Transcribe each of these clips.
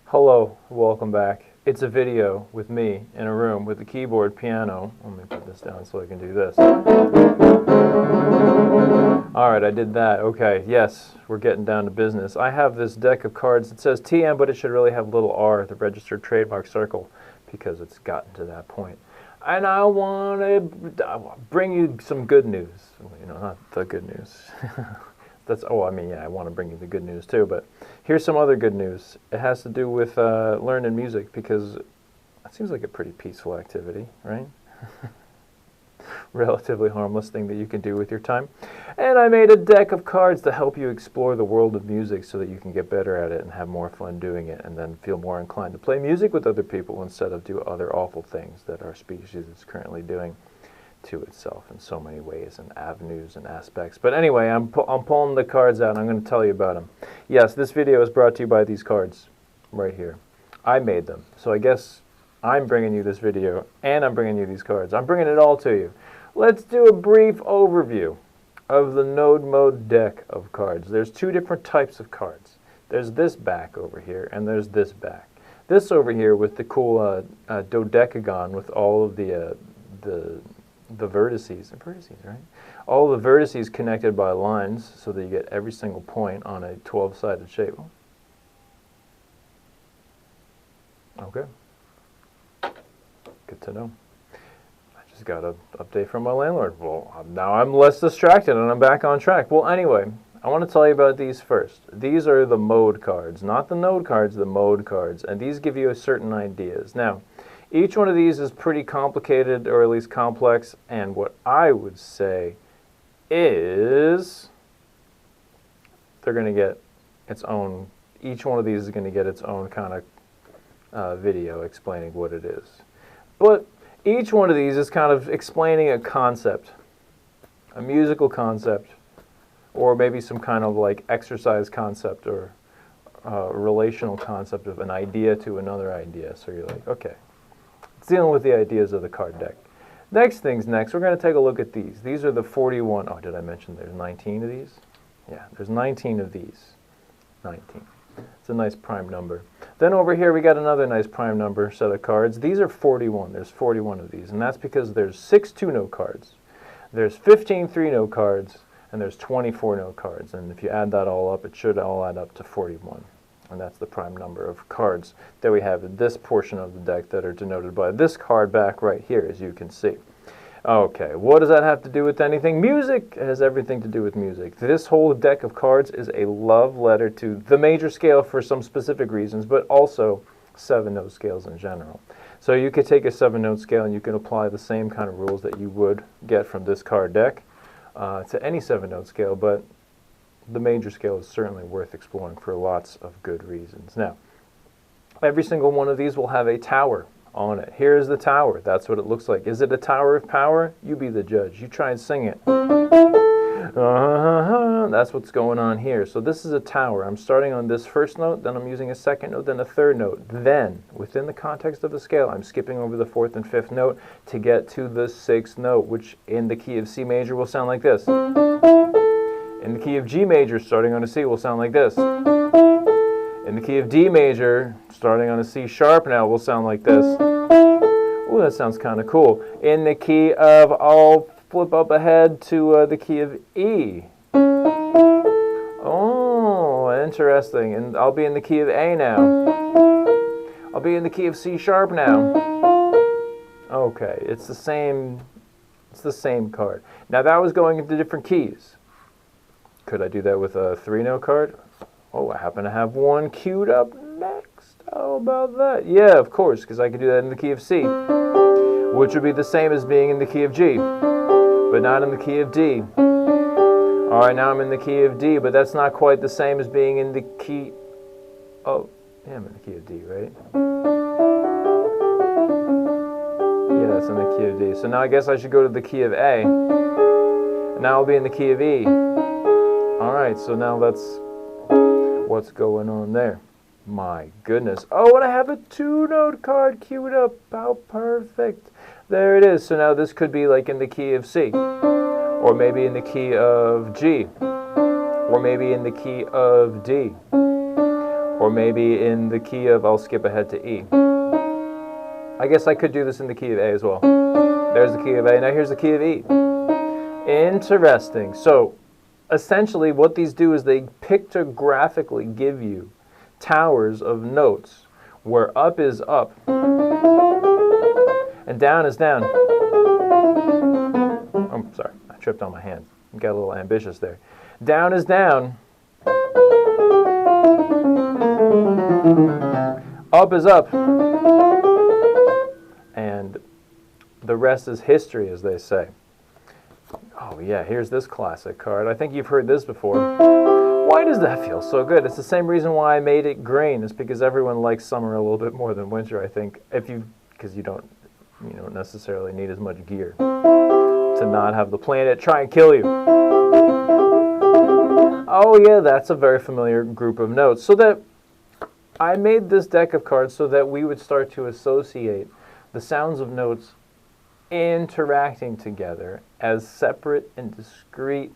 Hello, welcome back. It's a video with me in a room with a keyboard, piano. Let me put this down so I can do this. Alright, I did that. Okay, yes, we're getting down to business. I have this deck of cards that says TM, but it should really have little R, the registered trademark circle, because it's gotten to that point. And I want to bring you some good news. You know, not the good news. I want to bring you the good news too, but here's some other good news. It has to do with learning music, because it seems like a pretty peaceful activity, right? Relatively harmless thing that you can do with your time. And I made a deck of cards to help you explore the world of music so that you can get better at it and have more fun doing it, and then feel more inclined to play music with other people instead of do other awful things that our species is currently doing to itself in so many ways and avenues and aspects. But anyway, I'm pulling the cards out and I'm going to tell you about them. Yes, this video is brought to you by these cards right here. I made them, so I guess I'm bringing you this video and I'm bringing you these cards. I'm bringing it all to you. Let's do a brief overview of the gnöd-möd deck of cards. There's two different types of cards. There's this back over here and there's this back. This over here with the cool dodecagon with all of the vertices, right? All the vertices connected by lines so that you get every single point on a 12-sided shape. Okay. Good to know. I just got an update from my landlord. Well, now I'm less distracted and I'm back on track. Well, anyway, I want to tell you about these first. These are the mode cards, not the node cards, the mode cards, and these give you certain ideas. Now, each one of these is pretty complicated, or at least complex, and what I would say is they're going to get its own, each one of these is going to get its own kind of video explaining what it is. But each one of these is kind of explaining a concept, a musical concept, or maybe some kind of like exercise concept or relational concept of an idea to another idea. So you're like, okay. Dealing with the ideas of the card deck. Next things next, we're going to take a look at these. These are the 41. Oh, did I mention there's 19 of these? Yeah, there's 19 of these. 19. It's a nice prime number. Then over here we got another nice prime number set of cards. These are 41. There's 41 of these, and that's because there's 6 2-note cards. There's 15 3-note cards, and there's 24 note cards. And if you add that all up, it should all add up to 41. And that's the prime number of cards that we have in this portion of the deck that are denoted by this card back right here, as you can see. Okay, what does that have to do with anything? Music. It has everything to do with music. This whole deck of cards is a love letter to the major scale for some specific reasons, but also 7-note scales in general. So you could take a 7-note scale and you can apply the same kind of rules that you would get from this card deck to any 7-note scale, but the major scale is certainly worth exploring for lots of good reasons. Now, every single one of these will have a tower on it. Here's the tower. That's what it looks like. Is it a tower of power? You be the judge. You try and sing it. That's what's going on here. So this is a tower. I'm starting on this first note, then I'm using a second note, then a third note. Then, within the context of the scale, I'm skipping over the 4th and 5th note to get to the 6th note, which in the key of C major will sound like this. In the key of G major, starting on a C, will sound like this. In the key of D major, starting on a C sharp now, will sound like this. Ooh, that sounds kind of cool. In the key of, I'll flip up ahead to the key of E. Oh, interesting. And I'll be in the key of A now. I'll be in the key of C sharp now. Okay, it's the same card. Now that was going into different keys. Could I do that with a 3-note card? Oh, I happen to have one queued up next. How about that? Yeah, of course, because I could do that in the key of C, which would be the same as being in the key of G, but not in the key of D. All right, now I'm in the key of D, but that's not quite the same as being in the key... Oh, yeah, I'm in the key of D, right? Yeah, that's in the key of D. So now I guess I should go to the key of A. And now I'll be in the key of E. Alright, so now that's what's going on there. My goodness. Oh, and I have a 2-note card queued up. How perfect. There it is. So now this could be like in the key of C. Or maybe in the key of G. Or maybe in the key of D. Or maybe in the key of, I'll skip ahead to E. I guess I could do this in the key of A as well. There's the key of A. Now here's the key of E. Interesting. So essentially what these do is they pictographically give you towers of notes where up is up and down is down. I'm sorry, I tripped on my hand. Got a little ambitious there. Down is down. Up is up. And the rest is history, as they say. Oh yeah, here's this classic card. I think you've heard this before. Why does that feel so good? It's the same reason why I made it green. It's because everyone likes summer a little bit more than winter, I think. Because you don't necessarily need as much gear to not have the planet try and kill you. Oh yeah, that's a very familiar group of notes. So that I made this deck of cards so that we would start to associate the sounds of notes interacting together as separate and discrete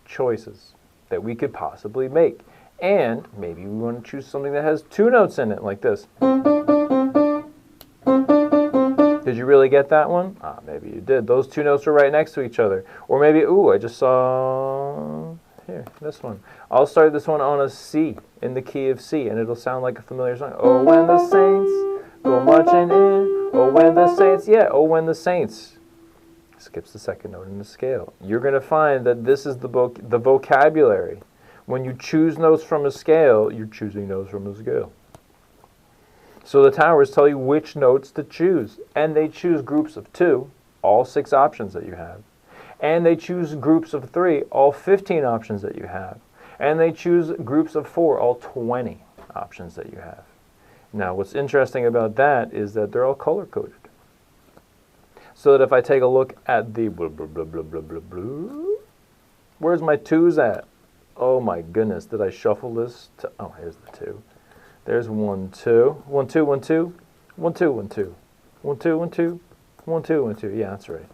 choices that we could possibly make. And maybe we want to choose something that has two notes in it, like this. Did you really get that one? Ah, maybe you did. Those two notes are right next to each other. Or maybe, ooh, I just saw, here, this one. I'll start this one on a C, in the key of C, and it'll sound like a familiar song. Oh, when the saints go marching in, oh, when the saints, yeah, oh, when the saints. Skips the second note in the scale. You're going to find that this is the vocabulary. When you choose notes from a scale, you're choosing notes from a scale. So the towers tell you which notes to choose. And they choose groups of 2, all 6 options that you have. And they choose groups of 3, all 15 options that you have. And they choose groups of 4, all 20 options that you have. Now, what's interesting about that is that they're all color-coded. So that if I take a look at the blah, blah, blah, blah, blah, blah, blah, where's my 2s at? Oh my goodness, did I shuffle this? Oh, here's the 2. There's 1, 2, 1, 2, 1, 2, 1, 2, 1, 2, 1, 2, 1, 2, 1, 2, 1, 2. Yeah, that's right.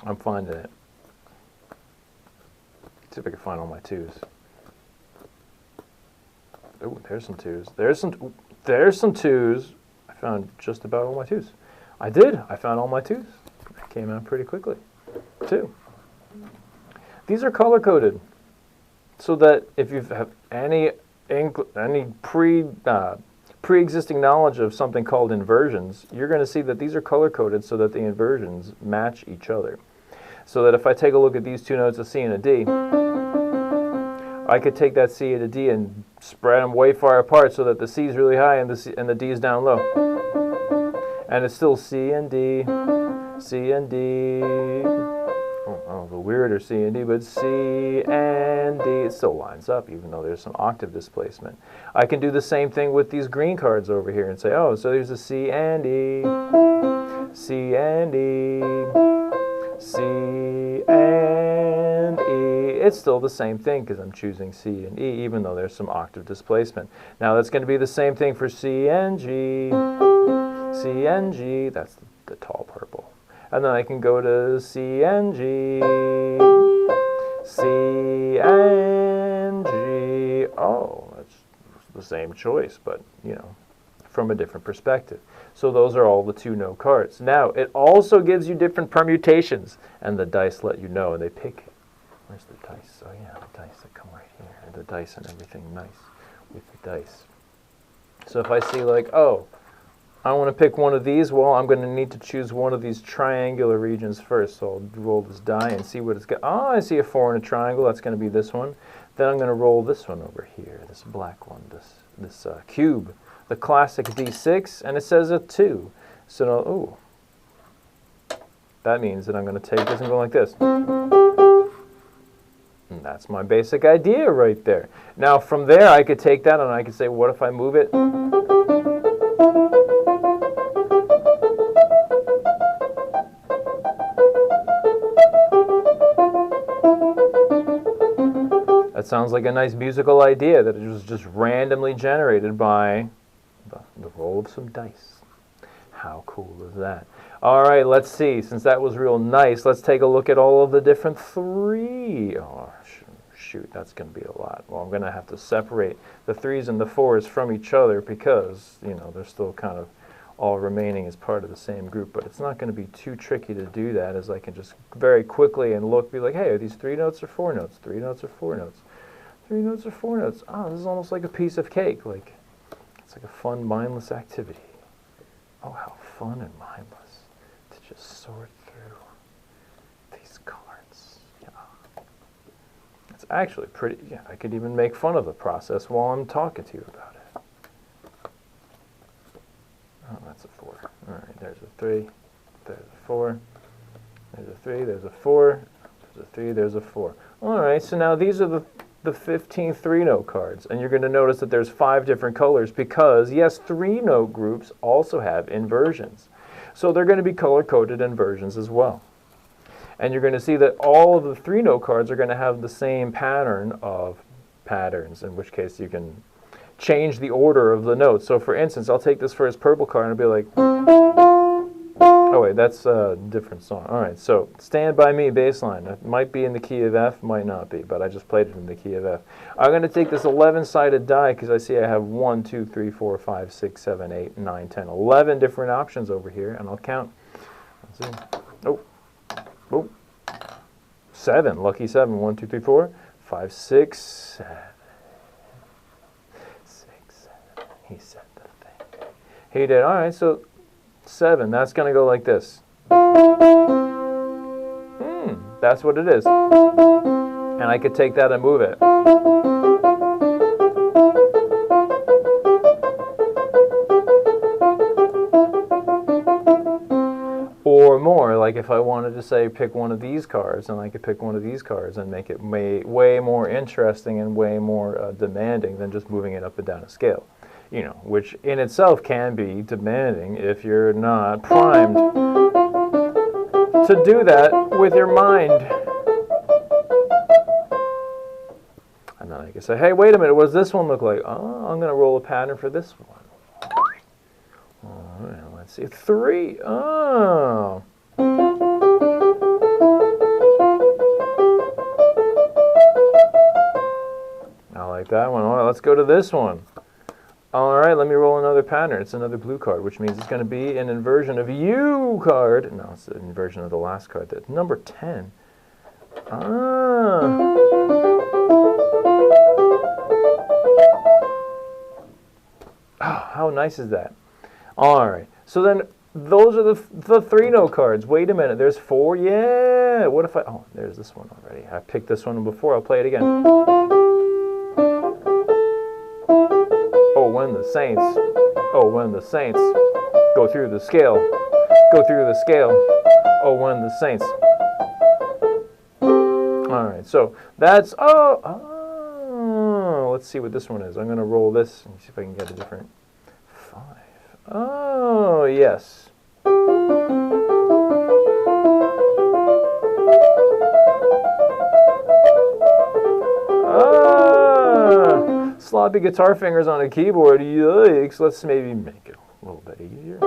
I'm finding it. See if I can find all my 2s. Oh, there's some 2s. There's some 2s. I found just about all my 2s. I did. I found all my 2s. That came out pretty quickly. 2. These are color-coded, so that if you have any pre-existing knowledge of something called inversions, you're going to see that these are color-coded so that the inversions match each other. So that if I take a look at these 2 notes, a C and a D, I could take that C and a D and spread them way far apart so that the C is really high and the D is down low. And it's still C and D, C and D. Oh, the weirder C and D, but C and D. It still lines up, even though there's some octave displacement. I can do the same thing with these green cards over here and say, oh, so there's a C and E, C and E, C and E. It's still the same thing because I'm choosing C and E, even though there's some octave displacement. Now that's going to be the same thing for C and G. C and G, that's the tall purple. And then I can go to C and G, C and G. Oh, that's the same choice, but, from a different perspective. So those are all the 2-note cards. Now, it also gives you different permutations, and the dice let you know, and they pick. Where's the dice? Oh yeah, the dice that come right here, and the dice and everything nice with the dice. So if I see like, oh, I want to pick one of these, well, I'm going to need to choose one of these triangular regions first. So I'll roll this die and see what it's got. Oh, I see a 4 in a triangle. That's going to be this one. Then I'm going to roll this one over here, this black one, this cube, the classic D6, and it says a 2. So now, ooh, that means that I'm going to take this and go like this. And that's my basic idea right there. Now from there, I could take that and I could say, what if I move it? That sounds like a nice musical idea that it was just randomly generated by the roll of some dice. How cool is that? All right, let's see. Since that was real nice, let's take a look at all of the different 3. Oh, shoot, that's going to be a lot. Well, I'm going to have to separate the 3s and the 4s from each other because, you know, they're still kind of all remaining as part of the same group. But it's not going to be too tricky to do that, as I can just very quickly and look, be like, hey, are these 3 notes or 4 notes? 3 notes or 4 notes? 3 notes or 4 notes? Oh, this is almost like a piece of cake. Like, it's like a fun, mindless activity. Oh, how fun and mindless to just sort through these cards. Yeah. It's actually pretty, yeah, I could even make fun of the process while I'm talking to you about it. Oh, that's a 4. All right, there's a 3, there's a 4, there's a 3, there's a 4, there's a 3, there's a 4. All right, so now these are the 15 3-note cards, and you're going to notice that there's 5 different colors because, yes, 3-note groups also have inversions. So they're going to be color-coded inversions as well. And you're going to see that all of the 3-note cards are going to have the same pattern of patterns, in which case you can change the order of the notes. So for instance, I'll take this first purple card and I'll be like, oh wait, that's a different song. All right, so Stand By Me bass line. It might be in the key of F, might not be, but I just played it in the key of F. I'm going to take this 11-sided die because I see I have 1, 2, 3, 4, 5, 6, 7, 8, 9, 10, 11 different options over here, and I'll count. Let's see. Oh, oh, 7, lucky 7. 1, 2, 3, 4, 5, 6, 7. 6, 7. He said the thing. He did. All right, so 7, that's going to go like this. That's what it is. And I could take that and move it. Or more, like if I wanted to say pick one of these cards, and I could pick one of these cards and make it way more interesting and way more demanding than just moving it up and down a scale. You know, which in itself can be demanding if you're not primed to do that with your mind. And then I can say, hey, wait a minute, what does this one look like? Oh, I'm going to roll a pattern for this one. All right, let's see. 3. Oh. I like that one. All right, let's go to this one. All right, let me roll another pattern. It's another blue card, which means it's going to be an inversion of U card. No, it's an inversion of the last card. That's number 10. Ah. Oh, how nice is that? All right, so then those are the 3-note cards. Wait a minute, there's 4. Yeah, what if I, oh, there's this one already. I picked this one before. I'll play it again. Oh, when the saints go through the scale, oh, when the saints. All right, so that's, let's see what this one is. I'm going to roll this and see if I can get a different 5. Oh, yes. Sloppy guitar fingers on a keyboard, yikes. Let's maybe make it a little bit easier.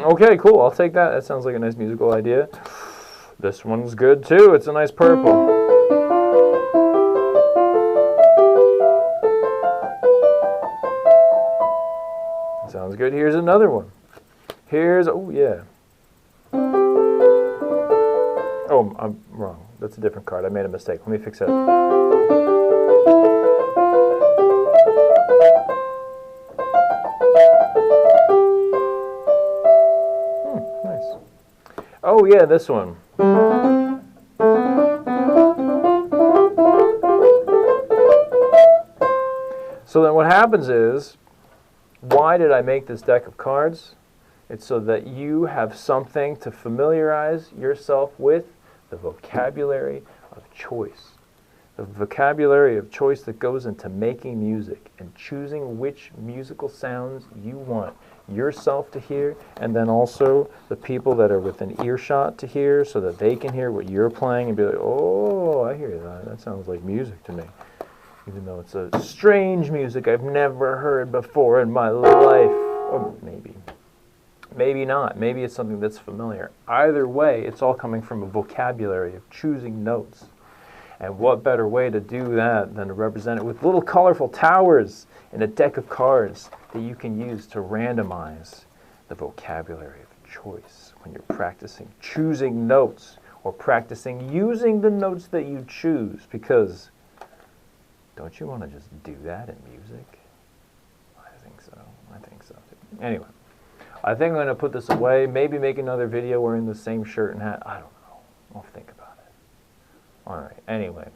Okay, cool, I'll take that. That sounds like a nice musical idea. This one's good too, it's a nice purple. Sounds good. Here's another one. Here's, oh yeah. Oh, I'm wrong. That's a different card. I made a mistake. Let me fix that. Nice. Oh yeah, this one. So then what happens is, why did I make this deck of cards? It's so that you have something to familiarize yourself with the vocabulary of choice. The vocabulary of choice that goes into making music and choosing which musical sounds you want yourself to hear, and then also the people that are within earshot to hear, so that they can hear what you're playing and be like, oh, I hear that. That sounds like music to me. even though it's a strange music I've never heard before in my life. Or maybe not. Maybe it's something that's familiar. Either way, it's all coming from a vocabulary of choosing notes. And what better way to do that than to represent it with little colorful towers in a deck of cards that you can use to randomize the vocabulary of choice when you're practicing choosing notes or practicing using the notes that you choose, because don't you want to just do that in music? I think so. I think so too. Anyway, I think I'm going to put this away, maybe make another video wearing the same shirt and hat. I don't know. I'll think about it. All right. Anyway,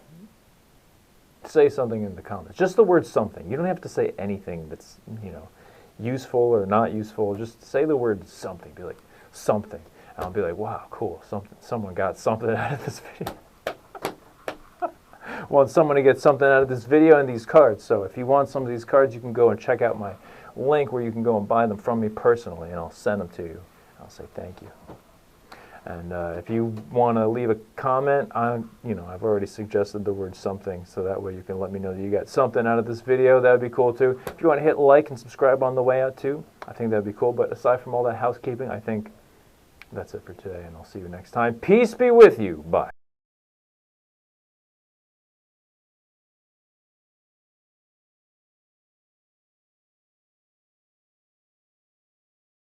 say something in the comments. Just the word something. You don't have to say anything that's, useful or not useful. Just say the word something. Be like, something. And I'll be like, wow, cool. Someone got something out of this video. Want someone to get something out of this video and these cards. So if you want some of these cards, you can go and check out my link where you can go and buy them from me personally, and I'll send them to you. I'll say thank you. And if you want to leave a comment, I've already suggested the word something, so that way you can let me know that you got something out of this video. That would be cool too. If you want to hit like and subscribe on the way out too, I think that would be cool. But aside from all that housekeeping, I think that's it for today, and I'll see you next time. Peace be with you. Bye.